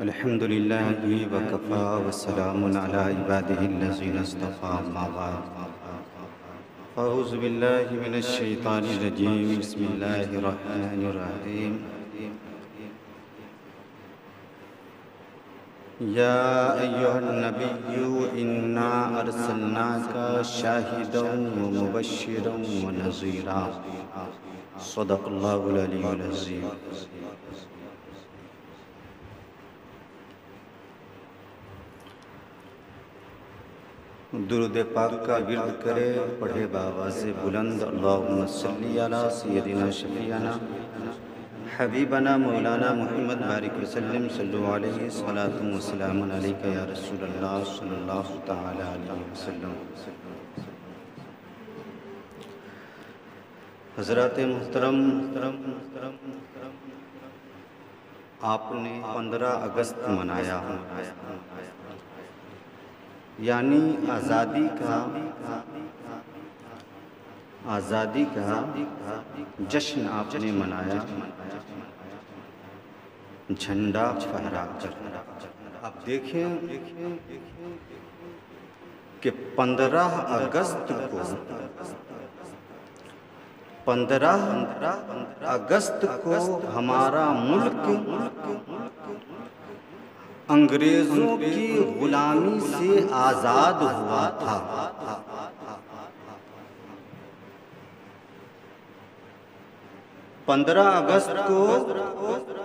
الحمد لله وكفى وسلام على عباده الذين اصطفى أما بعد أعوذ بالله من الشيطان الرجيم بسم الله الرحمن الرحيم يا أيها النبي إنا أرسلناك شاهدا ومبشرا ونذيرا صدق الله العلي العظيم. درود پاک کا ورد کرے پڑھے بآواز بلند اللہم صلی علی سیدنا شفیعنا حبیبنا مولانا محمد بارک وسلم صلو علیہ صلاۃ و سلام علیک یا رسول اللہ صلی اللہ تعالی علیہ وسلم. حضرات محترم، آپ نے 15 اگست منایا، یعنی آزادی کا جشن آپ نے منایا جھنڈا پھہرا کر. آپ دیکھیں کہ 15 اگست کو ہمارا ملک انگریزوں کی غلامی سے آزاد ہوا تھا. 15 اگست کو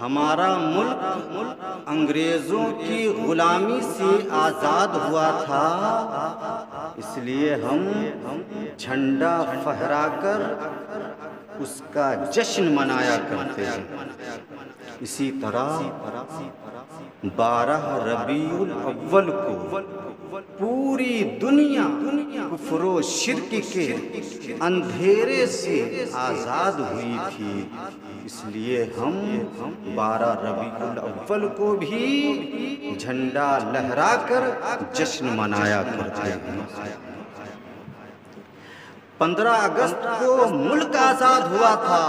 ہمارا ملک انگریزوں کی غلامی سے آزاد ہوا تھا، اس لیے ہم جھنڈا پھہرا کر اس کا جشن منایا کرتے ہیں. اسی طرح 12 ربیع الاول کو پوری دنیا کفر و شرک کے اندھیرے سے آزاد ہوئی تھی، اس لیے ہم 12 ربیع الاول کو بھی جھنڈا لہرا کر جشن منایا کرتے ہیں. 15 اگست کو ملک آزاد ہوا تھا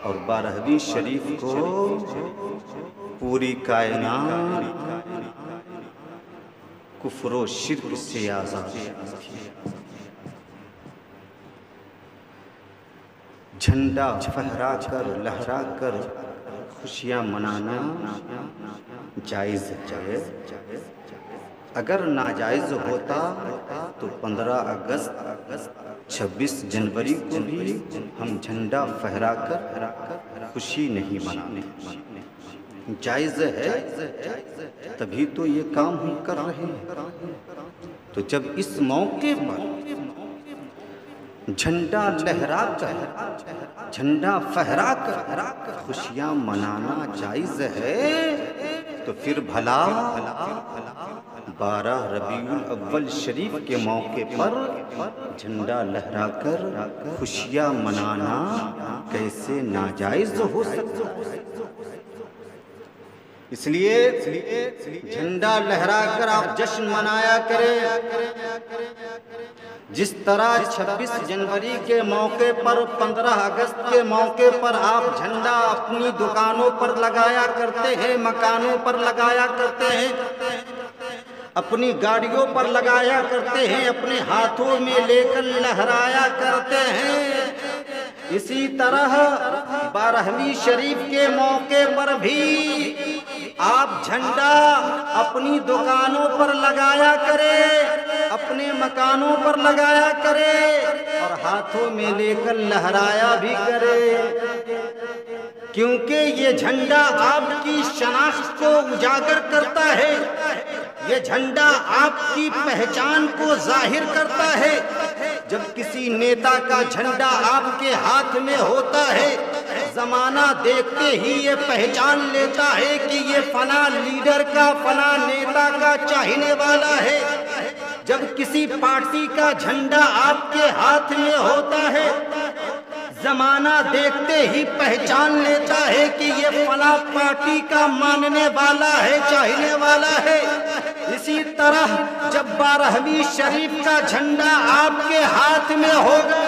اور 12ویں شریف کو پوری کائنات کفر و شرک سے آزاد تھی. جھنڈا پھہرا کر لہرا کر خوشیاں منانا جائز ہے. اگر ناجائز ہوتا تو 15 اگست 26 جنوری کو بھی ہم جھنڈا پھہرا کر خوشی نہیں مناتے. جائز ہے تبھی تو یہ کام ہم کر رہے ہیں. تو جب اس موقع پر جھنڈا لہرا کر جھنڈا پھہرا کر خوشیاں منانا جائز ہے تو پھر بھلا 12 ربیع الاول شریف کے موقع پر جھنڈا لہرا کر خوشیاں منانا کیسے ناجائز ہو سکتا ہے؟ اس لیے جھنڈا لہرا کر آپ جشن منایا کریں. جس طرح 26 جنوری کے موقع پر 15 اگست کے موقع پر آپ جھنڈا اپنی دکانوں پر لگایا کرتے ہیں، مکانوں پر لگایا کرتے ہیں، اپنی گاڑیوں پر لگایا کرتے ہیں، اپنے ہاتھوں میں لے کر لہرایا کرتے ہیں، اسی طرح 12ویں شریف کے موقع پر بھی آپ جھنڈا اپنی دکانوں پر لگایا کریں، اپنے مکانوں پر لگایا کریں اور ہاتھوں میں لے کر لہرایا بھی کریں، کیونکہ یہ جھنڈا آپ کی شناخت کو اجاگر کرتا ہے، یہ جھنڈا آپ کی پہچان کو ظاہر کرتا ہے. جب کسی نیتا کا جھنڈا آپ کے ہاتھ میں ہوتا ہے، زمانہ دیکھتے ہی یہ پہچان لیتا ہے کہ یہ فلاں لیڈر کا، فلاں نیتا کا چاہنے والا ہے. جب کسی پارٹی کا جھنڈا آپ کے ہاتھ میں ہوتا ہے، زمانہ دیکھتے ہی پہچان لیتا ہے کہ یہ فلاں پارٹی کا ماننے والا ہے، چاہنے والا ہے. اسی طرح جب 12ویں شریف کا جھنڈا آپ کے ہاتھ میں ہوگا،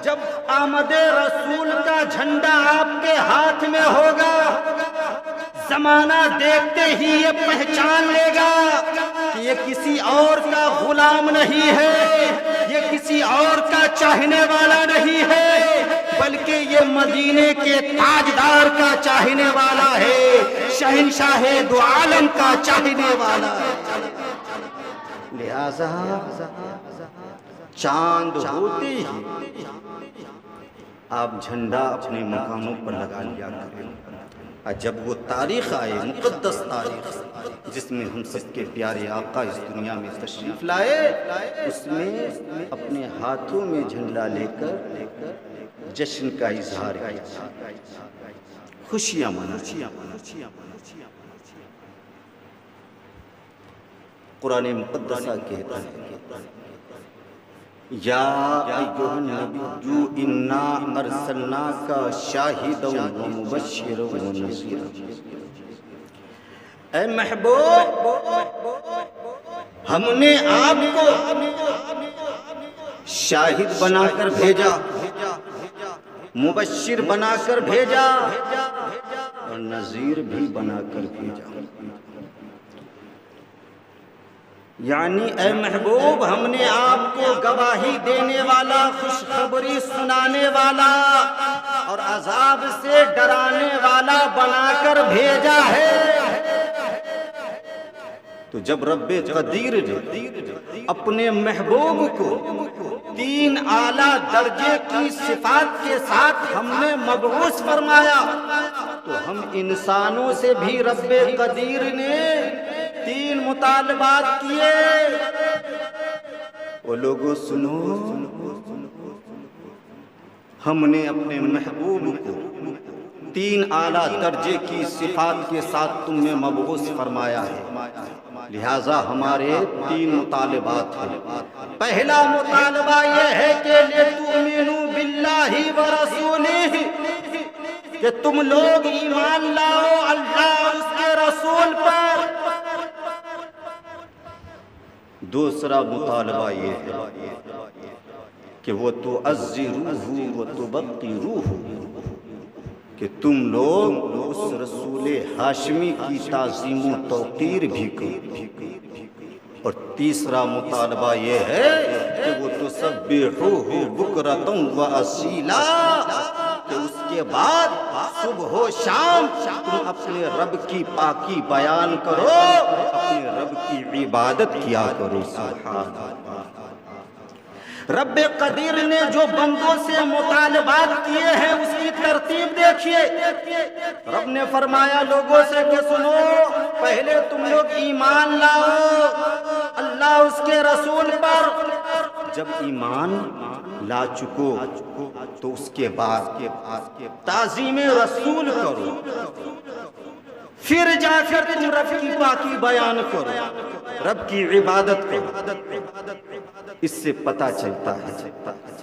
جب آمد رسول کا جھنڈا آپ کے ہاتھ میں ہوگا، زمانہ دیکھتے ہی یہ پہچان لے گا کہ یہ کسی اور کا غلام نہیں ہے، یہ کسی اور کا چاہنے والا نہیں ہے، بلکہ یہ مدینے کے تاجدار کا چاہنے والا ہے، شہنشاہ دو عالم کا چاہنے والا ہے۔ لہذا چاند ہوتے ہی آپ جھنڈا اپنے مقاموں پر لگا لیا کریں۔ جب وہ تاریخ آئے، مقدس تاریخ جس میں ہم سب کے پیارے آقا اس دنیا میں تشریف لائے، اس میں اپنے ہاتھوں میں جھنڈا لے کر جشن کا اظہار کیا، خوشیاں منائی۔ قرآن مقدسہ کہتا ہے یا ایھا النبی انا ارسلناک شاہدا و مبشرا و نذیرا، اے محبوب ہم نے آپ کو شاہد بنا کر بھیجا، مبشر بنا کر بھیجا اور نذیر بھی بنا کر بھیجا۔ یعنی اے محبوب ہم نے آپ کو گواہی دینے والا، خوشخبری سنانے والا اور عذاب سے ڈرانے والا بنا کر بھیجا ہے۔ تو جب رب قدیر نے اپنے محبوب کو تین اعلیٰ درجے کی صفات کے ساتھ ہم نے مبعوث فرمایا، تو ہم انسانوں سے بھی رب قدیر نے تین مطالبات کیے۔ وہ لوگوں سنو، ہم نے اپنے محبوب کو تین اعلیٰ درجے کی صفات کے ساتھ تم میں مبعوث فرمایا ہے، لہٰذا ہمارے تین مطالبات ہیں۔ پہلا مطالبہ یہ ہے کہ لِتُؤْمِنُوا بِاللَّهِ وَرَسُولِهِ، کہ تم لوگ ایمان لاؤ اللہ اور اس کے رسول پر۔ دوسرا مطالبہ یہ ہے کہ وَتُعَزِّرُوهُ وَتُبَقِّرُوهُ، کہ تم لوگ اس رسول ہاشمی کی تعظیم و توقیر بھی کرو۔ اور تیسرا مطالبہ یہ ہے کہ وَتُسَبِّحُوهُ بُكْرَةً وَأَصِيلًا، کہ اس کے بعد صبح و شام تم اپنے رب کی پاکی بیان کرو، اپنے رب کی عبادت کیا کرو۔ سبحان اللہ۔ رب قدیر نے جو بندوں سے مطالبات کیے ہیں اس کی ترتیب دیکھیے۔ رب نے فرمایا لوگوں سے کہ سنو، پہلے تم لوگ ایمان لاؤ اللہ اس کے رسول پر۔ جب ایمان لا چکو تو اس کے بعد تعظیم رسول کرو، پھر جا کر تم رب کی پاکی بیان کرو، رب کی عبادت کرو۔ اس سے پتہ چلتا ہے،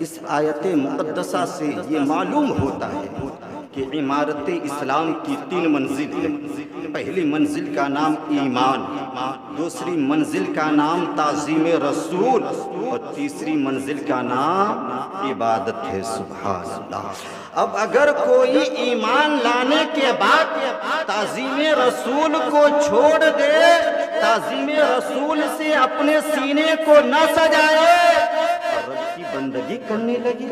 اس آیت مقدسہ سے یہ معلوم ہوتا ہے کہ عمارت اسلام کی تین منزل ہیں۔ پہلی منزل کا نام ایمان، دوسری منزل کا نام تعظیم رسول اور تیسری منزل کا نام عبادت ہے۔ سبحان اللہ۔ اب اگر کوئی ایمان لانے کے بعد تعظیم رسول کو چھوڑ دے، تعظیم رسول سے اپنے سینے کو نہ سجائے، رب کی بندگی کرنے لگے،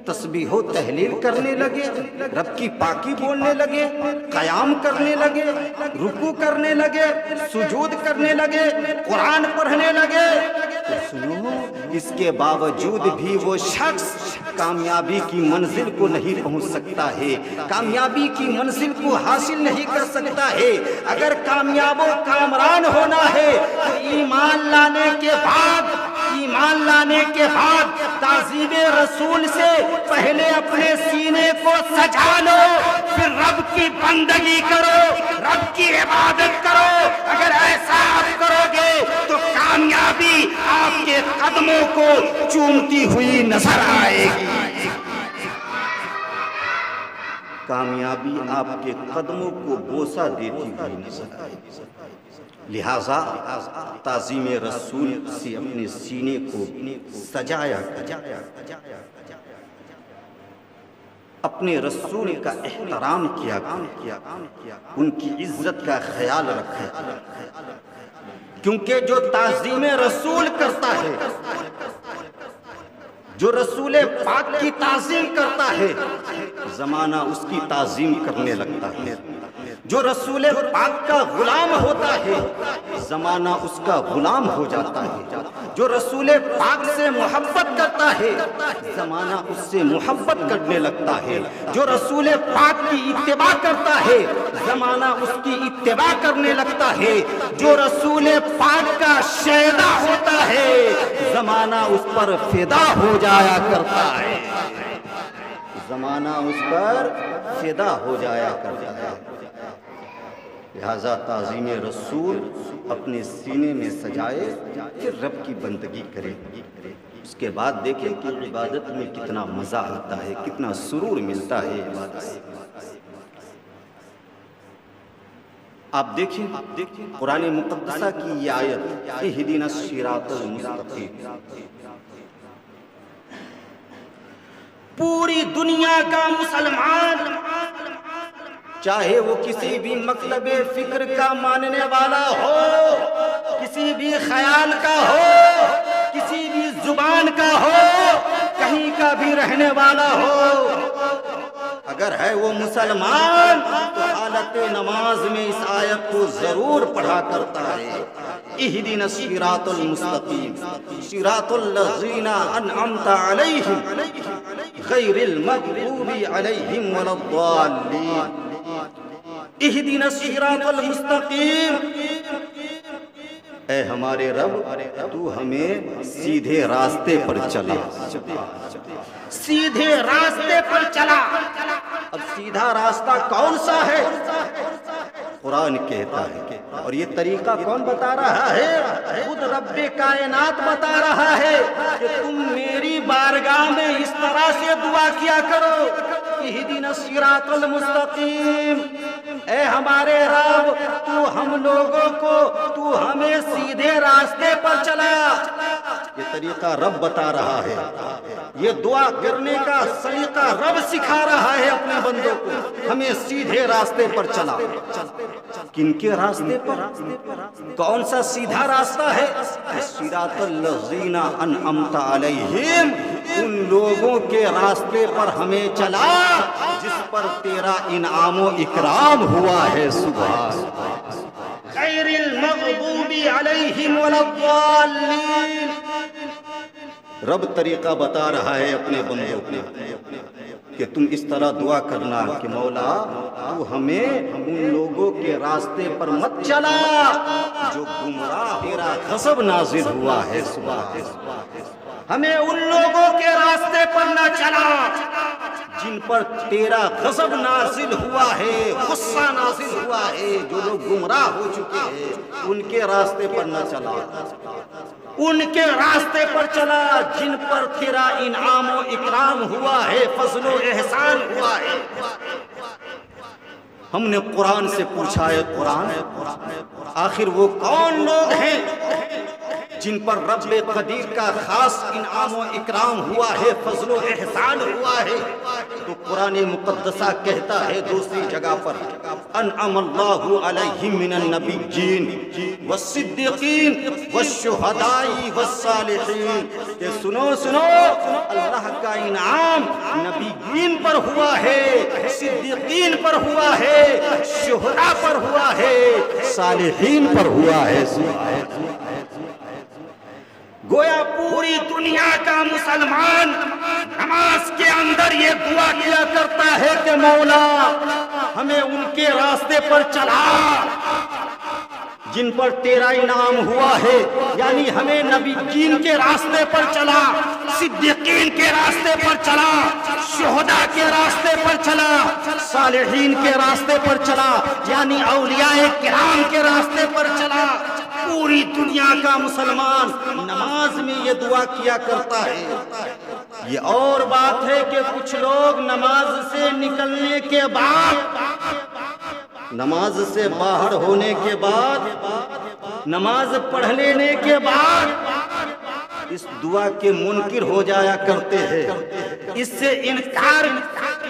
تسبیح و تحلیل کرنے لگے، رب کی پاکی بولنے لگے، قیام کرنے لگے، رکوع کرنے لگے، سجود کرنے لگے، قرآن پڑھنے لگے، تو سنو اس کے باوجود بھی وہ شخص کامیابی کی منزل کو نہیں پہنچ سکتا ہے، کامیابی کی منزل کو حاصل نہیں کر سکتا ہے۔ اگر کامیاب و کامران ہونا ہے تو ایمان لانے کے بعد تعظیم رسول سے پہلے اپنے سینے کو سجا لو، پھر رب کی بندگی کرو، رب کی عبادت کرو۔ اگر ایسا آپ کرو گے تو کامیابی آپ کے قدموں کو چومتی ہوئی نظر آئے گی، کامیابی آپ کے قدموں کو بوسہ دیتی ہوئی نظر آئے گی۔ لہٰذا تعظیم رسول سے اپنے سینے کو سجایا۔ اپنے رسول کا احترام کیا، ان کی عزت کا خیال رکھے، کیونکہ جو تعظیم رسول کرتا ہے، جو رسول پاک کی تعظیم کرتا ہے، زمانہ اس کی تعظیم کرنے لگتا ہے۔ جو رسول پاک کا غلام ہوتا ہے، زمانہ اس کا غلام ہو جاتا ہے۔ جو رسول پاک سے محبت کرتا ہے، زمانہ اس سے محبت کرنے لگتا ہے۔ جو رسول پاک کی اتباع کرتا ہے، زمانہ اس کی اتباع کرنے لگتا ہے۔ جو رسول پاک کا شیدا ہوتا ہے، زمانہ اس پر فدا ہو جایا کرتا ہے، زمانہ اس پر فدا ہو جایا کرتا ہے۔ لہذا تعظیم رسول اپنے سینے میں سجائے، پھر رب کی بندگی کرے، اس کے بعد دیکھیں کہ عبادت میں کتنا مزہ آتا ہے، کتنا سرور ملتا ہے عبادت سے۔ آپ دیکھیں قرآن مقدسہ کی یہ آیت، اہدنا الصراط المستقیم، پوری دنیا کا مسلمان، چاہے وہ کسی بھی مطلب فکر کا ماننے والا ہو، کسی بھی خیال کا ہو، کسی بھی زبان کا ہو، کہیں کا بھی رہنے والا ہو، اگر ہے وہ مسلمان تو حالت نماز میں اس آیت کو ضرور پڑھا کرتا ہے۔ اہدنا الصراط المستقیم صراط الذین انعمت علیہم غیر المغضوب علیہم ولا الضالین۔ اہدنا الصراط المستقیم، اے ہمارے رب تو ہمیں سیدھے راستے پر چلا، سیدھے راستے پر چلا۔ اب سیدھا راستہ کون سا ہے؟ قرآن کہتا ہے، اور یہ طریقہ کون بتا رہا ہے؟ خود رب کائنات بتا رہا ہے کہ تم میری بارگاہ میں اس طرح سے دعا کیا کرو، اہدنا الصراط المستقیم، اے ہمارے رب تو ہم لوگوں کو، تو ہمیں سیدھے راستے پر چلا۔ یہ طریقہ رب بتا رہا ہے، یہ دعا کرنے کا سلیقہ رب سکھا رہا ہے اپنے بندوں کو، ہمیں سیدھے راستے پر چلا۔ کن کے راستے پر؟ کون سا سیدھا راستہ ہے؟ صراط الذین انعمت علیہم، ان لوگوں کے راستے پر ہمیں چلا جس پر تیرا انعام و اکرام ہوا ہے۔ سبحان غیر المغضوب علیہم ولا الضالین۔ رب طریقہ بتا رہا ہے اپنے بندوں کو کہ تم اس طرح دعا کرنا کہ مولا تو ہمیں ان لوگوں کے راستے پر مت چلا جو گمراہ تیرا غضب نازل ہوا ہے۔ ہمیں ان لوگوں کے راستے پر نہ چلا جن پر تیرا غضب نازل ہوا ہے، غصہ نازل ہوا ہے، جو لوگ گمراہ ہو چکے ہیں ان کے راستے پر نہ چلا، ان کے راستے پر چلا جن پر تیرا انعام و اکرام ہوا ہے، فضل و احسان ہوا ہے۔ ہم نے قرآن سے پوچھا ہے، قرآن آخر وہ کون لوگ ہیں جن پر رب قدیر کا خاص انعام و اکرام ہوا ہے، فضل و احسان ہوا ہے؟ تو قرآن مقدسہ کہتا ہے دوسری جگہ پر، انعم اللہ علیہم من النبیین والصدیقین والشہداء والصالحین، کہ سنو اللہ کا انعام نبیین پر ہوا ہے، صدیقین پر ہوا ہے، شہداء پر ہوا ہے، صالحین پر ہوا ہے۔ گویا پوری دنیا کا مسلمان نماز کے اندر یہ دعا کیا کرتا ہے کہ مولا ہمیں ان کے راستے پر چلا جن پر تیرا انعام ہوا ہے، یعنی ہمیں نبیین کے راستے پر چلا، صدیقین کے راستے پر چلا، شہداء کے راستے پر چلا، صالحین کے راستے پر چلا، یعنی اولیاء کرام کے راستے پر چلا۔ پوری دنیا کا مسلمان نماز میں یہ دعا کیا کرتا ہے۔ یہ اور بات ہے کہ کچھ لوگ نماز سے نکلنے کے بعد، نماز سے باہر ہونے کے بعد، نماز پڑھ لینے کے بعد اس دعا کے منکر ہو جایا کرتے ہیں، اس سے انکار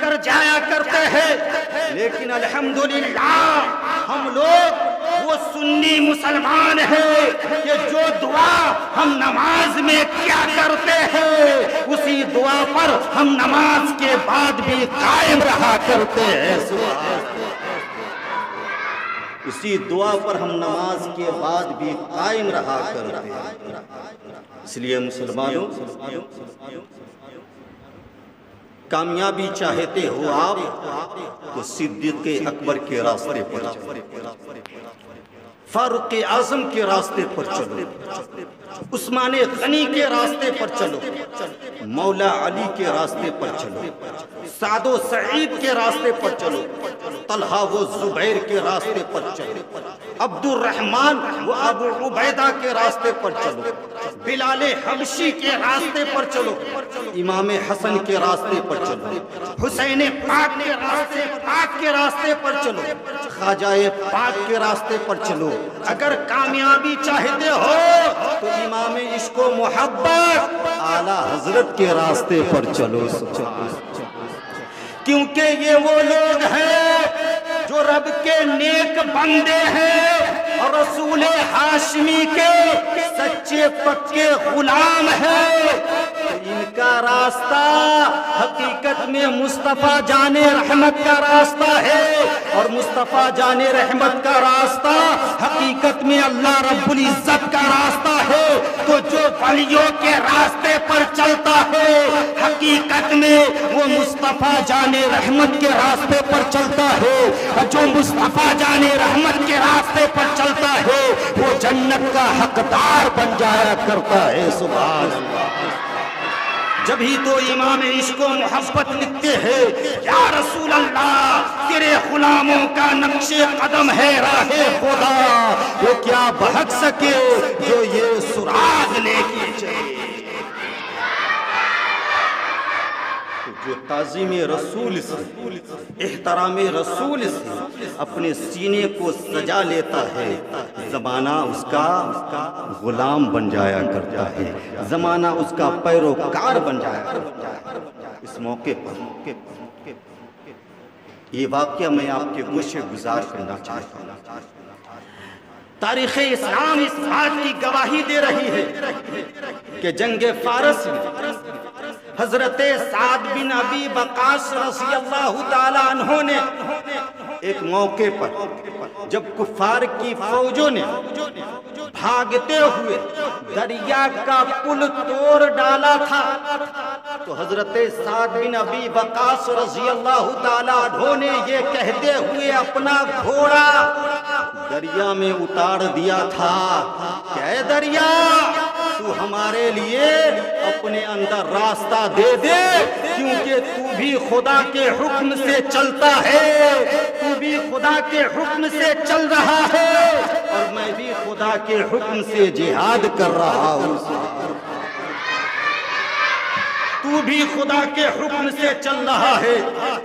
کر جایا کرتے ہیں، لیکن الحمدللہ ہم لوگ وہ سنی مسلمان ہیں کہ جو دعا ہم نماز میں کیا کرتے ہیں اسی دعا پر ہم نماز کے بعد بھی قائم رہا کرتے ہیں۔ اسی دعا پر ہم نماز کے بعد بھی قائم رہا کرتے ہیں۔ اس لیے مسلمانوں، کامیابی چاہتے ہو آپ تو صدیق اکبر کے راستے پر چلو، فاروق اعظم کے راستے پر چلو، عثمان غنی کے راستے پر چلو، مولا علی کے راستے پر چلو، سعد و سعید کے راستے پر چلو، طلحہ و زبیر کے راستے پر چلو، عبد الرحمن و ابو عبیدہ کے راستے پر چلو، بلال حبشی کے راستے پر چلو، امام حسن کے راستے پر چلو، حسین پاک کے راستے پر چلو، خواجہ پاک کے راستے پر چلو۔ اگر کامیابی چاہتے ہو تو امام عشق و محبت اعلی حضرت کے راستے پر چلو، کیونکہ یہ وہ لوگ ہیں جو رب کے نیک بندے ہیں اور رسول ہاشمی کے سچے پکے غلام ہیں۔ ان کا راستہ حقیقت میں مصطفیٰ جان رحمت کا راستہ ہے، اور مصطفیٰ جان رحمت کا راستہ حقیقت میں اللہ رب العزت کا راستہ ہے۔ تو جو ولیوں کے راستے پر چلتا ہے حقیقت میں وہ مصطفیٰ جان رحمت کے راستے پر چلتا ہے، جو مصطفیٰ جان رحمت کے راستے پر چلتا ہے وہ جنت کا حقدار بن جایا کرتا ہے۔ سبحان اللہ۔ جبھی تو امام عشق و محبت لکھتے ہیں، یا رسول اللہ تیرے غلاموں کا نقش قدم ہے راہ خدا، وہ کیا بہک سکے جو یہ سراغ لے کے چلے۔ جو تعظیم رسول سے، احترام رسول سے اپنے سینے کو سجا لیتا ہے، زمانہ اس کا غلام بن جایا کرتا ہے، زمانہ اس کا پیروکار بن جایا کرتا ہے۔ اس موقع پر یہ واقعہ میں آپ کے گوشے گزار کرنا چاہتا ہوں۔ تاریخ اسلام اس بات کی گواہی دے رہی ہے کہ جنگ فارس میں حضرت سعد بن ابی وقاص رضی اللہ تعالی عنہ نے ایک موقع پر جب کفار کی فوجوں نے بھاگتے ہوئے دریا کا پل توڑ ڈالا تھا تو حضرت سعد بن ابی وقاص رضی اللہ تعالی عنہ نے یہ کہتے ہوئے اپنا گھوڑا دریا میں اتار دیا تھا کہ اے دریا تو ہمارے لیے اپنے اندر راستہ دے دے، کیونکہ تو بھی خدا کے حکم سے چلتا ہے، تو بھی خدا کے حکم سے چل رہا ہے اور میں بھی خدا کے حکم سے جہاد کر رہا ہوں۔ تو بھی خدا کے حکم سے چل رہا ہے،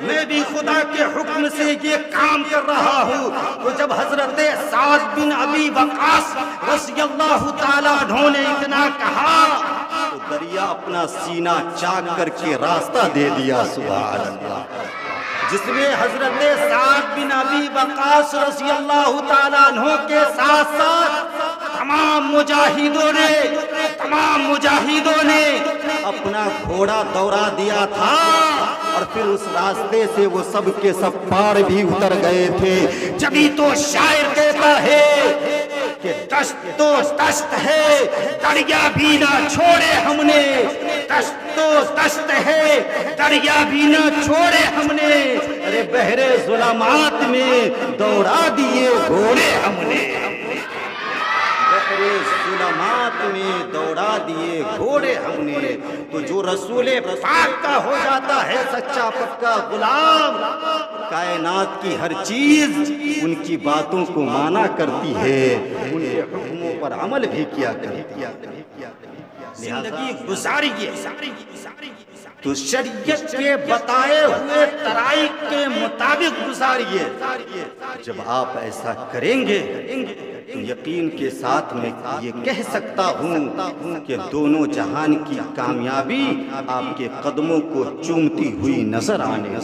میں بھی خدا کے حکم سے یہ کام کر رہا ہوں۔ تو جب حضرت سعد بن ابی وقاص رضی اللہ تعالیٰ عنہ نے اتنا کہا تو دریا اپنا سینہ چاک کر کے راستہ دے دیا۔ سبحان اللہ۔ جس میں حضرت سعد بن ابی وقاص رضی اللہ تعالیٰ عنہ کے ساتھ ساتھ تمام مجاہدوں نے اپنا گھوڑا دوڑا دیا تھا، اور پھر اس راستے سے وہ سب کے سب پار بھی اتر گئے تھے۔ جبھی تو شاعر کہتا ہے کہ دشت تو دشت ہے دریا بھی نہ چھوڑے ہم نے، دشت تو دشت ہے دریا بھی نہ چھوڑے ہم نے، ارے بحر ظلمات میں دوڑا دیے گھوڑے ہم نے، بحر ظلمات میں دوڑا دیے گھوڑے ہم نے۔ تو جو رسول پاک کا ہو جاتا ہے سچا پکا غلام، کائنات کی ہر چیز ان کی باتوں کو مانا کرتی ہے، ان کے حکموں پر عمل بھی کیا کرتی ہے۔ زندگی گزاری تو شریعت کے بتائے ہوئے طرائق کے مطابق گزاریے۔ جب آپ ایسا کریں گے تو یقین کے ساتھ میں یہ کہہ سکتا ہوں کہ دونوں جہان کی کامیابی آپ کے قدموں کو چومتی ہوئی نظر آنے۔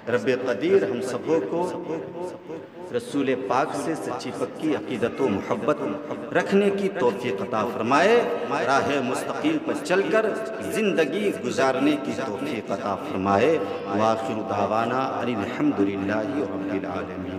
رب قدیر ہم سبوں کو رسول پاک سے سچی پکی عقیدت و محبت رکھنے کی توفیق عطا فرمائے، راہ مستقیم پر چل کر زندگی گزارنے کی توفیق عطا فرمائے۔ وآخر دعوانا ان الحمد للہ رب العالمین۔